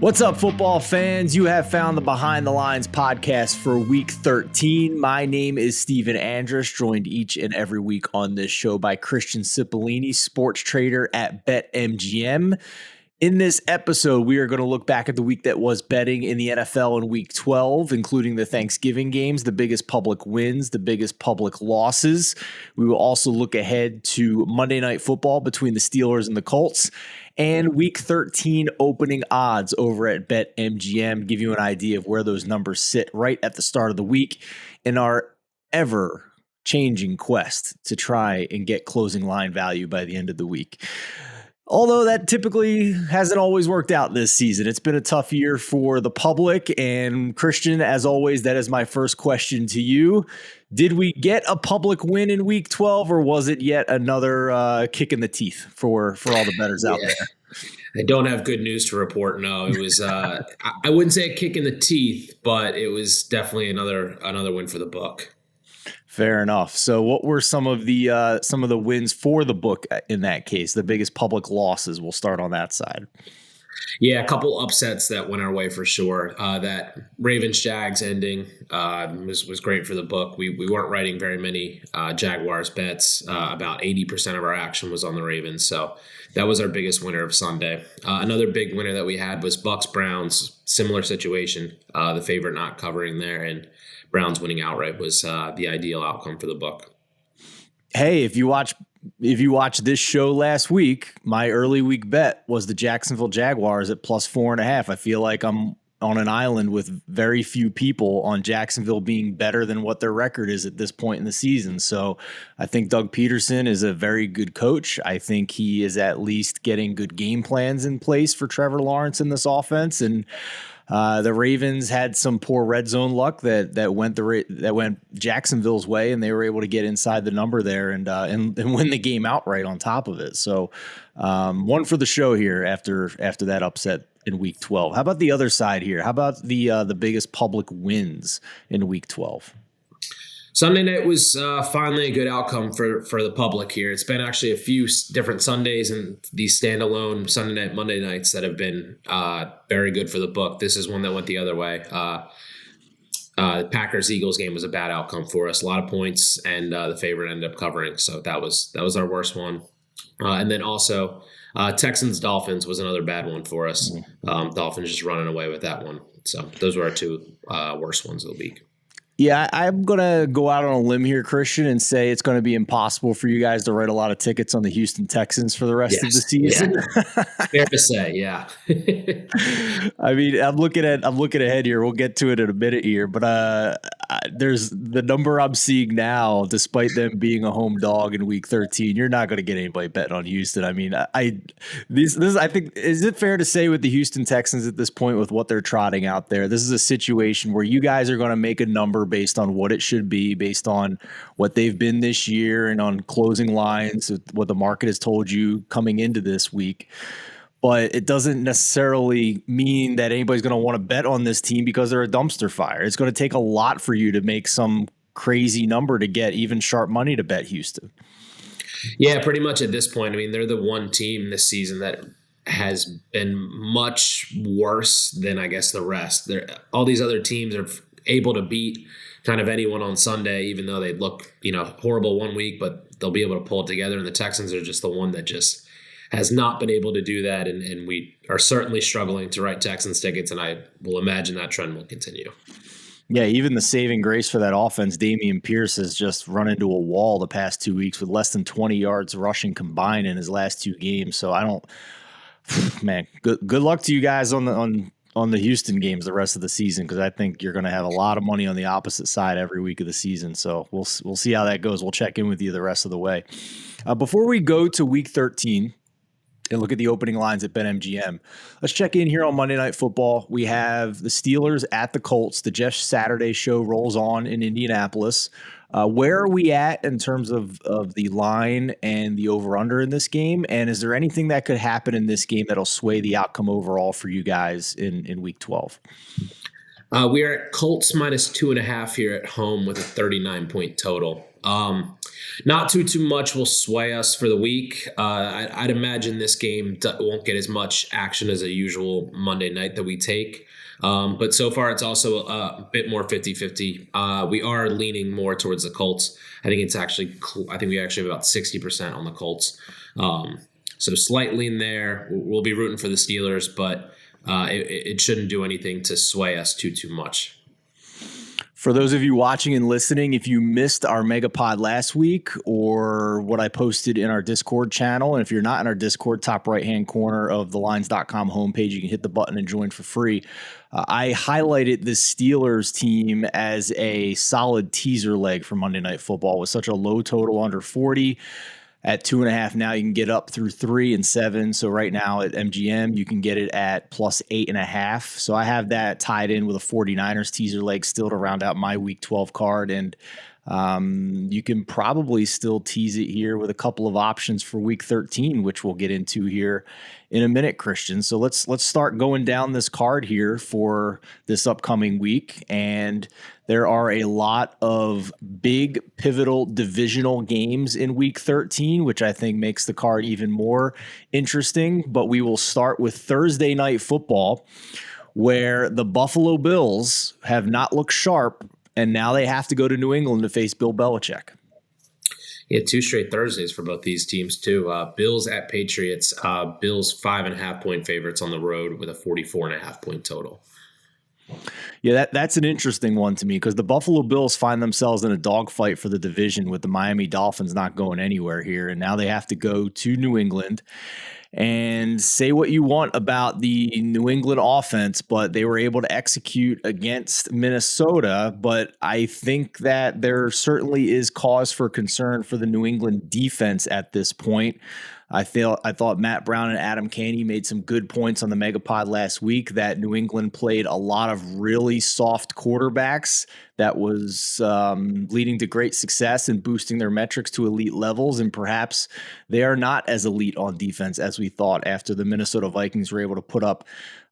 What's up, football fans? You have found the Behind the Lines podcast for week 13. My name is Stephen Andress, joined each and every week on this show by Christian Cipollini, sports trader at BetMGM. In this episode, we are going to look back at the week that was betting in the NFL in week 12, including the Thanksgiving games, the biggest public wins, the biggest public losses. We will also look ahead to Monday Night Football between the Steelers and the Colts, and week 13 opening odds over at BetMGM, give you an idea of where those numbers sit right at the start of the week in our ever-changing quest to try and get closing line value by the end of the week. Although that typically hasn't always worked out this season. It's been a tough year for the public. And Christian, as always, that is my first question to you. Did we get a public win in week 12, or was it yet another kick in the teeth for all the bettors out there? I don't have good news to report. No, it was I wouldn't say a kick in the teeth, but it was definitely another win for the book. Fair enough. So what were some of the wins for the book in that case? The biggest public losses? We'll start on that side. Yeah, a couple upsets that went our way for sure. That Ravens-Jags ending was great for the book. We weren't writing very many Jaguars bets. About 80% of our action was on the Ravens. So that was our biggest winner of Sunday. Another big winner that we had was Bucs-Browns. Similar situation. The favorite not covering there, and Browns winning outright was the ideal outcome for the book. Hey, if you watch this show last week, my early week bet was the Jacksonville Jaguars at plus 4.5. I feel like I'm on an island with very few people on Jacksonville being better than what their record is at this point in the season. So I think Doug Peterson is a very good coach. I think he is at least getting good game plans in place for Trevor Lawrence in this offense. And the Ravens had some poor red zone luck that went Jacksonville's way, and they were able to get inside the number there and win the game outright on top of it. So one for the show here after that upset in week 12. How about the other side here? How about the biggest public wins in week 12? Sunday night was finally a good outcome for the public here. It's been actually a few different Sundays and these standalone Sunday night, Monday nights that have been very good for the book. This is one that went the other way. The Packers-Eagles game was a bad outcome for us. A lot of points, and the favorite ended up covering. So that was our worst one. And then also Texans-Dolphins was another bad one for us. Dolphins just running away with that one. So those were our two worst ones of the week. Yeah, I'm going to go out on a limb here, Christian, and say it's going to be impossible for you guys to write a lot of tickets on the Houston Texans for the rest of the season. Yeah. Fair to say, yeah. I mean, I'm looking ahead here. We'll get to it in a minute here, but there's the number I'm seeing now, despite them being a home dog in week 13. You're not going to get anybody betting on Houston. I mean, I think, is it fair to say with the Houston Texans at this point, with what they're trotting out there, this is a situation where you guys are going to make a number based on what it should be, based on what they've been this year and on closing lines, what the market has told you coming into this week. But it doesn't necessarily mean that anybody's going to want to bet on this team because they're a dumpster fire. It's going to take a lot for you to make some crazy number to get even sharp money to bet Houston. Yeah, pretty much at this point. I mean, they're the one team this season that has been much worse than, I guess, the rest. All these other teams are able to beat kind of anyone on Sunday, even though they look, horrible one week, but they'll be able to pull it together. And the Texans are just the one that just has not been able to do that. And we are certainly struggling to write Texans tickets, and I will imagine that trend will continue. Yeah, even the saving grace for that offense, Dameon Pierce has just run into a wall the past 2 weeks with less than 20 yards rushing combined in his last two games. So good luck to you guys on the Houston games the rest of the season, because I think you're going to have a lot of money on the opposite side every week of the season. So we'll see how that goes. We'll check in with you the rest of the way. Before we go to week 13 and look at the opening lines at BetMGM, let's check in here on Monday Night Football. We have the Steelers at the Colts. The Jeff Saturday show rolls on in Indianapolis. Where are we at in terms of the line and the over-under in this game? And is there anything that could happen in this game that'll sway the outcome overall for you guys in week 12? We are at Colts minus 2.5 here at home with a 39-point total. Not too much will sway us for the week. I'd imagine this game won't get as much action as a usual Monday night that we take. But so far, it's also a bit more 50-50. We are leaning more towards the Colts. I think we actually have about 60% on the Colts. So slight lean there. We'll be rooting for the Steelers, but it shouldn't do anything to sway us too much. For those of you watching and listening, if you missed our Megapod last week or what I posted in our Discord channel, and if you're not in our Discord, top right-hand corner of TheLines.com homepage, you can hit the button and join for free. I highlighted the Steelers team as a solid teaser leg for Monday Night Football with such a low total under 40. At 2.5 now, you can get up through 3 and 7. So right now at MGM, you can get it at plus 8.5. So I have that tied in with a 49ers teaser leg still to round out my Week 12 card. And you can probably still tease it here with a couple of options for Week 13, which we'll get into here in a minute, Christian. So let's start going down this card here for this upcoming week. And there are a lot of big pivotal divisional games in Week 13, which I think makes the card even more interesting. But we will start with Thursday Night Football, where the Buffalo Bills have not looked sharp, and now they have to go to New England to face Bill Belichick. Yeah, 2 straight Thursdays for both these teams, too. Bills at Patriots. Bills 5.5-point favorites on the road with a 44.5-point total. Yeah, that's an interesting one to me because the Buffalo Bills find themselves in a dogfight for the division with the Miami Dolphins not going anywhere here. And now they have to go to New England. And say what you want about the New England offense, but they were able to execute against Minnesota. But I think that there certainly is cause for concern for the New England defense at this point. I thought Matt Brown and Adam Caney made some good points on the Megapod last week that New England played a lot of really soft quarterbacks that was leading to great success and boosting their metrics to elite levels. And perhaps they are not as elite on defense as we thought after the Minnesota Vikings were able to put up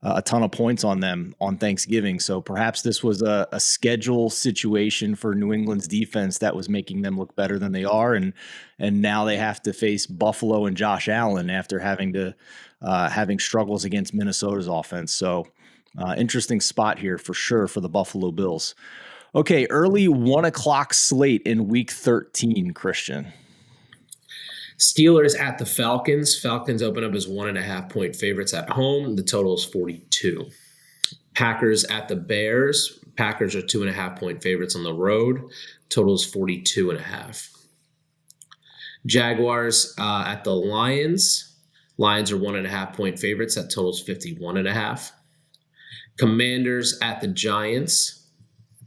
a ton of points on them on Thanksgiving. So perhaps this was a schedule situation for New England's defense that was making them look better than they are. And now they have to face Buffalo and Josh Allen after having struggles against Minnesota's offense. So interesting spot here for sure for the Buffalo Bills. Okay, early 1 o'clock slate in Week 13, Christian. Steelers at the Falcons. Falcons open up as 1.5-point favorites at home. The total is 42. Packers at the Bears. Packers are 2.5-point favorites on the road. Total is 42.5. Jaguars at the Lions. Lions are 1.5-point favorites. That total is 51.5. Commanders at the Giants.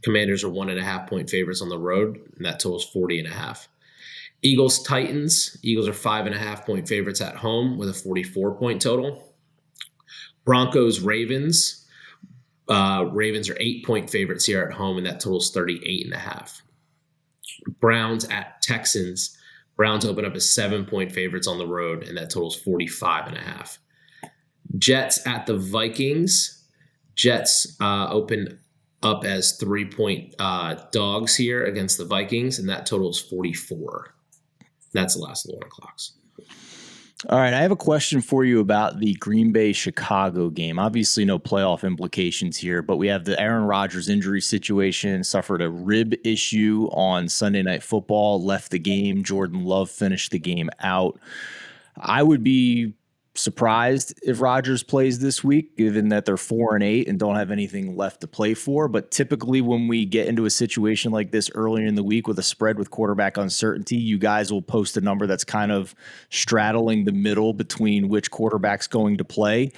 Commanders are 1.5-point favorites on the road, and that total is 40.5. Eagles Titans. Eagles are 5.5-point favorites at home with a 44-point total. Broncos Ravens. Ravens are 8-point favorites here at home, and that total is 38.5. Browns at Texans. Browns open up as 7-point favorites on the road, and that total is 45.5. Jets at the Vikings. Jets open up as 3-point dogs here against the Vikings, and that total is 44. That's the last of the 1 o'clocks. All right, I have a question for you about the Green Bay-Chicago game. Obviously, no playoff implications here, but we have the Aaron Rodgers injury situation, suffered a rib issue on Sunday Night Football, left the game. Jordan Love finished the game out. I would be surprised if Rodgers plays this week, given that they're 4-8 and don't have anything left to play for. But typically when we get into a situation like this earlier in the week with a spread with quarterback uncertainty, you guys will post a number that's kind of straddling the middle between which quarterback's going to play.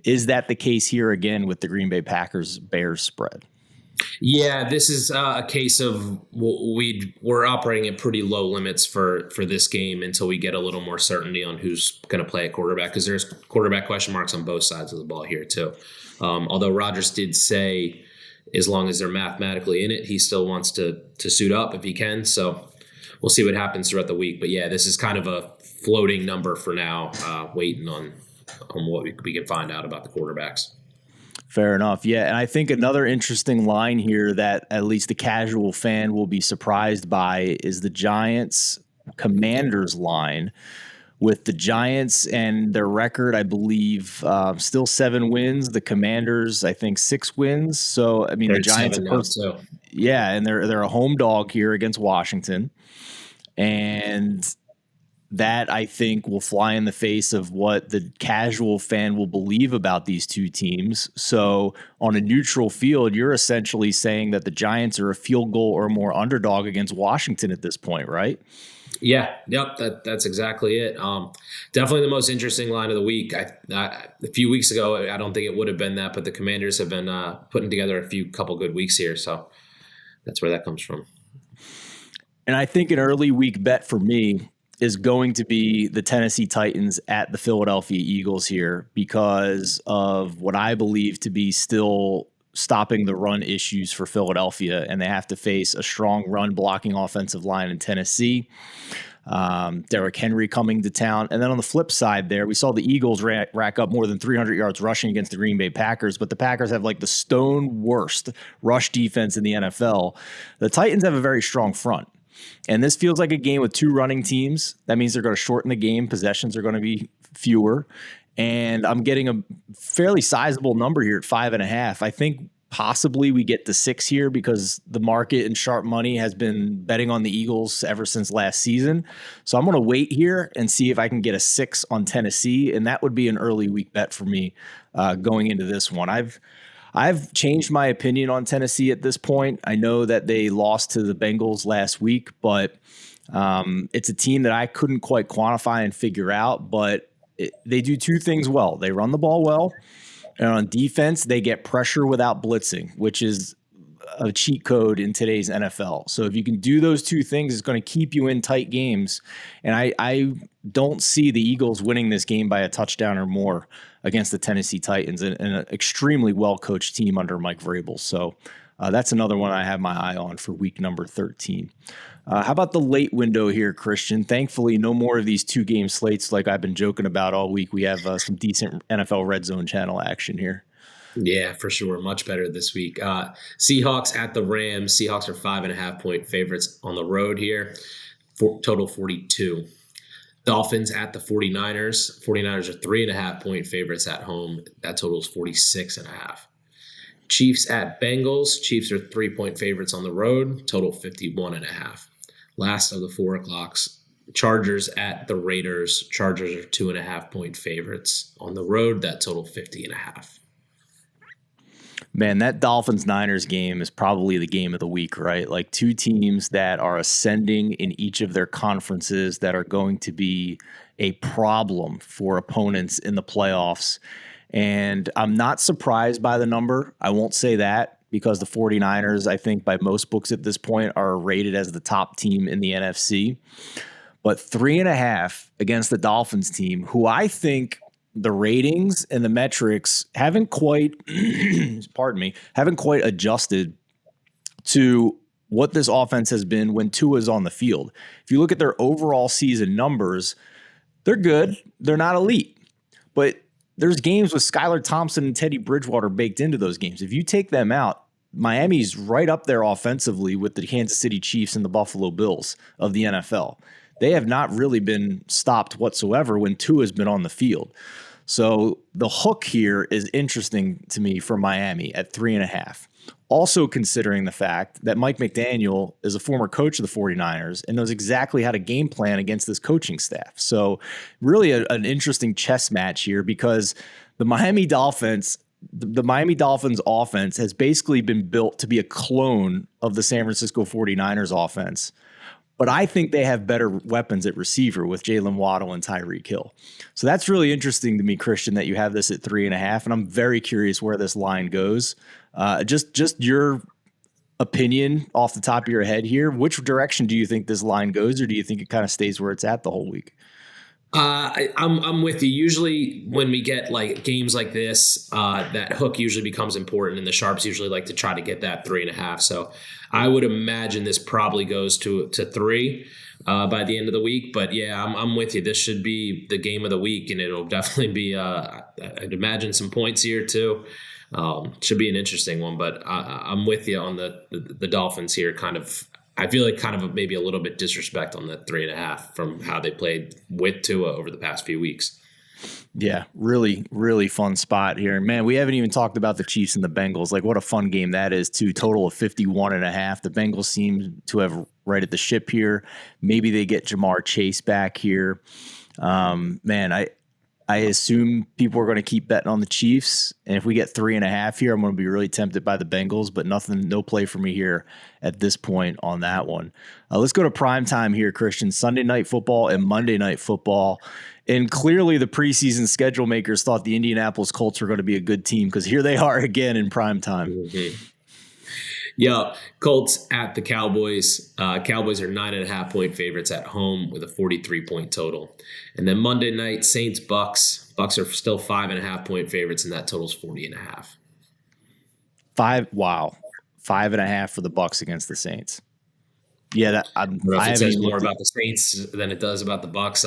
Is that the case here again with the Green Bay Packers-Bears spread? Yeah, this is a case of we're operating at pretty low limits for this game until we get a little more certainty on who's going to play at quarterback, because there's quarterback question marks on both sides of the ball here too. Although Rodgers did say as long as they're mathematically in it, he still wants to suit up if he can. So we'll see what happens throughout the week. But yeah, this is kind of a floating number for now, waiting on what we can find out about the quarterbacks. Fair enough. Yeah. And I think another interesting line here that at least the casual fan will be surprised by is the Giants Commanders line with the Giants and their record, I believe, still 7 wins. The Commanders, I think, 6 wins. So, I mean, the They're Giants, of 7 now course, too. yeah, and they're a home dog here against Washington. And that, I think, will fly in the face of what the casual fan will believe about these two teams. So on a neutral field, you're essentially saying that the Giants are a field goal or more underdog against Washington at this point, right? Yeah, yep, that's exactly it. Definitely the most interesting line of the week. A few weeks ago, I don't think it would have been that, but the Commanders have been putting together a couple good weeks here, so that's where that comes from. And I think an early week bet for me is going to be the Tennessee Titans at the Philadelphia Eagles here because of what I believe to be still stopping the run issues for Philadelphia. And they have to face a strong run blocking offensive line in Tennessee. Derrick Henry coming to town. And then on the flip side there, we saw the Eagles rack up more than 300 yards rushing against the Green Bay Packers, but the Packers have like the stone worst rush defense in the NFL. The Titans have a very strong front. And this feels like a game with two running teams. That means they're going to shorten the game. Possessions are going to be fewer. And I'm getting a fairly sizable number here at 5.5. I think possibly we get to 6 here because the market and sharp money has been betting on the Eagles ever since last season. So I'm going to wait here and see if I can get a 6 on Tennessee. And that would be an early week bet for me going into this one. I've changed my opinion on Tennessee at this point. I know that they lost to the Bengals last week, but it's a team that I couldn't quite quantify and figure out. But they do two things well. They run the ball well, and on defense, they get pressure without blitzing, which is a cheat code in today's NFL. So if you can do those two things, it's going to keep you in tight games. And I don't see the Eagles winning this game by a touchdown or more against the Tennessee Titans, and an extremely well-coached team under Mike Vrabel. So that's another one I have my eye on for week number 13. How about the late window here, Christian? Thankfully, no more of these 2-game slates like I've been joking about all week. We have some decent NFL Red Zone channel action here. Yeah, for sure. Much better this week. Seahawks at the Rams. Seahawks are 5.5-point favorites on the road here. Total 42. Dolphins at the 49ers. 49ers are 3.5-point favorites at home. That total is 46.5. Chiefs at Bengals. Chiefs are 3-point favorites on the road. Total 51.5. Last of the 4 o'clocks. Chargers at the Raiders. Chargers are 2.5-point favorites on the road. That total 50.5. Man, that Dolphins-Niners game is probably the game of the week, right? Like two teams that are ascending in each of their conferences that are going to be a problem for opponents in the playoffs. And I'm not surprised by the number. I won't say that because the 49ers, I think by most books at this point, are rated as the top team in the NFC. But 3.5 against the Dolphins team, who I think the ratings and the metrics haven't quite, haven't quite adjusted to what this offense has been when Tua's on the field. If you look at their overall season numbers, they're good. They're not elite. But there's games with Skylar Thompson and Teddy Bridgewater baked into those games. If you take them out, Miami's right up there offensively with the Kansas City Chiefs and the Buffalo Bills of the NFL. They have not really been stopped whatsoever when Tua's been on the field. So the hook here is interesting to me for Miami at 3.5. Also considering the fact that Mike McDaniel is a former coach of the 49ers and knows exactly how to game plan against this coaching staff. So really an interesting chess match here because the Miami Dolphins offense has basically been built to be a clone of the San Francisco 49ers offense. But I think they have better weapons at receiver with Jalen Waddle and Tyreek Hill. So that's really interesting to me, Christian, that you have this at 3.5. And I'm very curious where this line goes. Just your opinion off the top of your head here. Which direction do you think this line goes, or do you think it kind of stays where it's at the whole week? I'm with you. Usually when we get like games like this, that hook usually becomes important, and the sharps usually like to try to get that 3.5. So I would imagine this probably goes to 3 by the end of the week. But yeah, I'm with you. This should be the game of the week, and it'll definitely be. I'd imagine some points here too. Should be an interesting one. But I'm with you on the Dolphins here. Kind of. I feel like kind of maybe a little bit disrespect on the 3.5 from how they played with Tua over the past few weeks. Yeah, really, really fun spot here. Man, we haven't even talked about the Chiefs and the Bengals. Like, what a fun game that is, too. Total of 51.5. The Bengals seem to have righted the ship here. Maybe they get Jamar Chase back here. Man, I assume people are going to keep betting on the Chiefs. And if we get 3.5 here, I'm going to be really tempted by the Bengals, but no play for me here at this point on that one. Let's go to prime time here, Christian. Sunday Night Football and Monday Night Football. And clearly the preseason schedule makers thought the Indianapolis Colts were going to be a good team, because here they are again in prime time. Mm-hmm. Yeah, Colts at the Cowboys. Cowboys are 9.5-point favorites at home with a 43-point total. And then Monday night, Saints, Bucks. Bucks are still 5.5-point favorites, and that total's 40.5. Wow. 5.5 for the Bucks against the Saints. Yeah, I it says more about the Saints than it does about the Bucks.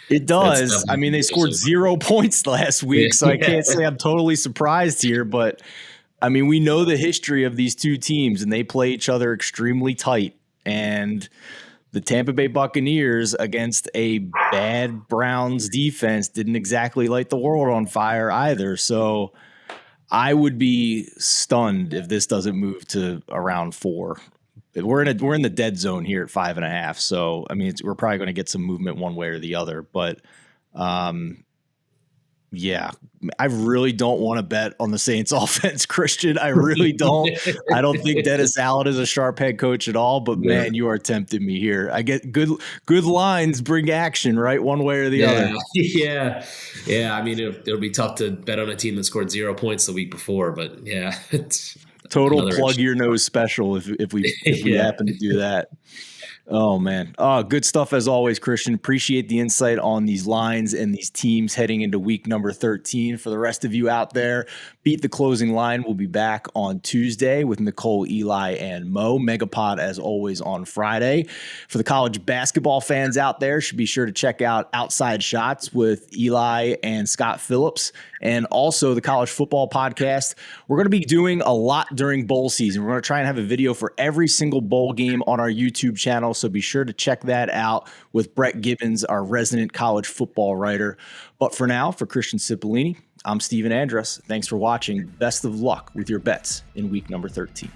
It does. I mean, they scored 0 points last week, so I can't say I'm totally surprised here. But, I mean, we know the history of these two teams, and they play each other extremely tight. And the Tampa Bay Buccaneers against a bad Browns defense didn't exactly light the world on fire either. So I would be stunned if this doesn't move to around 4. We're in the dead zone here at 5.5. So, I mean, we're probably going to get some movement one way or the other. But, yeah, I really don't want to bet on the Saints offense, Christian. I really don't. I don't think Dennis Allen is a sharp head coach at all. But, man, you are tempting me here. I get good lines bring action, right? One way or the other. Yeah. I mean, it'll be tough to bet on a team that scored 0 points the week before. But, yeah, it's total plug your nose special if we happen to do that. Oh, man. Good stuff as always, Christian. Appreciate the insight on these lines and these teams heading into week number 13. For the rest of you out there, Beat the Closing Line will be back on Tuesday with Nicole, Eli, and Mo. Megapod, as always, on Friday. For the college basketball fans out there, should be sure to check out Outside Shots with Eli and Scott Phillips, and also the college football podcast. We're going to be doing a lot during bowl season. We're going to try and have a video for every single bowl game on our YouTube channel, so be sure to check that out with Brett Gibbons, our resident college football writer. But for now, for Christian Cipollini, I'm Stephen Andress. Thanks for watching. Best of luck with your bets in week number 13.